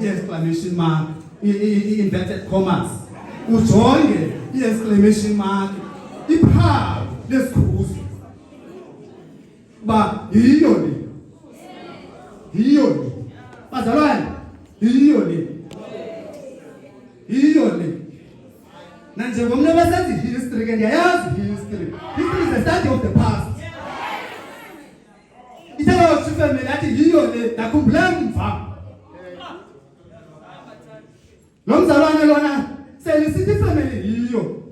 exclamation mark, inverted commas. Ujonge exclamation mark, iphawu lesikhuzo. Ba yiyo le. Yiyo le. Bazalwane, yiyo le. Yiyo le. Nanje ngomne basethi history ke ndiyayazi history. History is the study of the past. Italo sifeme lathi yiyo le nakhumbula mva. Lo mzalwane lona selisithi family yiyo.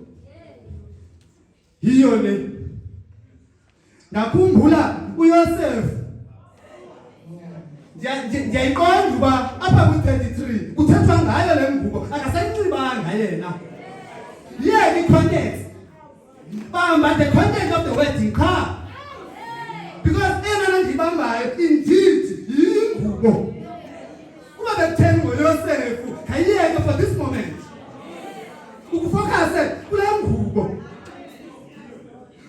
Yiyo le. Nakhumbula uYosef. Ndiyayiqonda uba apha ku-33 kuthethwa ngayo le ngubo akasanxibanga yena. Yeah, the context. But the context of the wedding car. Because indeed, yingubo. Kuba bekutheni ngoYosefu, khayiyeke for this moment. Ukufocus kule ngubo.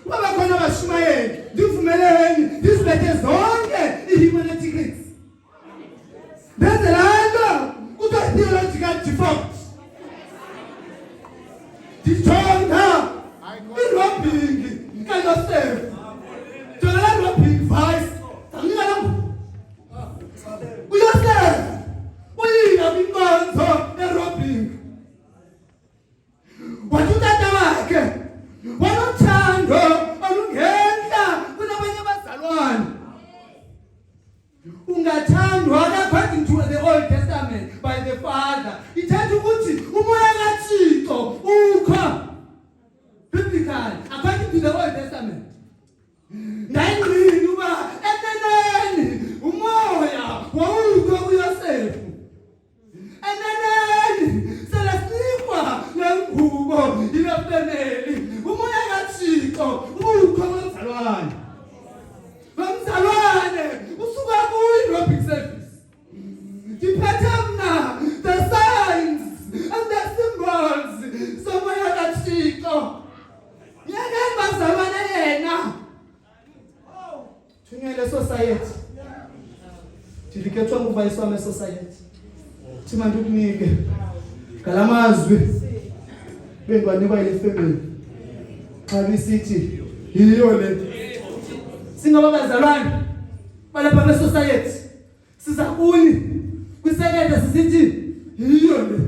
Kuba bakhona abashumayeli, ndivumeleni, ndizibethe zonke i-humanity. Benze laa nto kuthiwa theological default. Ndijonga i-robbing kaYosefu. Jonga laa robbing vice. Ndinika laa ngubo. uYosefu uyinga kwinkonzo e-robbing. Wathi utata wakhe wanothando olungentla kunabanye abazalwane. Ungathandwa according to the Old Testament by the Father. Ithetha ukuthi umoya kaThixo ukho. Biblical according to the Old Testament. Ngayingqini uba eneneni umoya wawukho kuYosefu. Eneneni selesikwa lengubo ilefemeli. Umoya kaThixo ukho kumzalwane. Kumzalwane usuka kuyi-robbing service. Ndiphethe mna the signs and the symbols somoya kaThixo. Yena bazalwane yena. Thunyele society. Ndilikethwa nguvayisi wami society. Thima ndikunike ngalamazwi bengwanikwa ile family. Xa bisithi yiyo le. Singaba bazalwane balapha kule society. Siza kuni kwisekete sisithi yiyo le.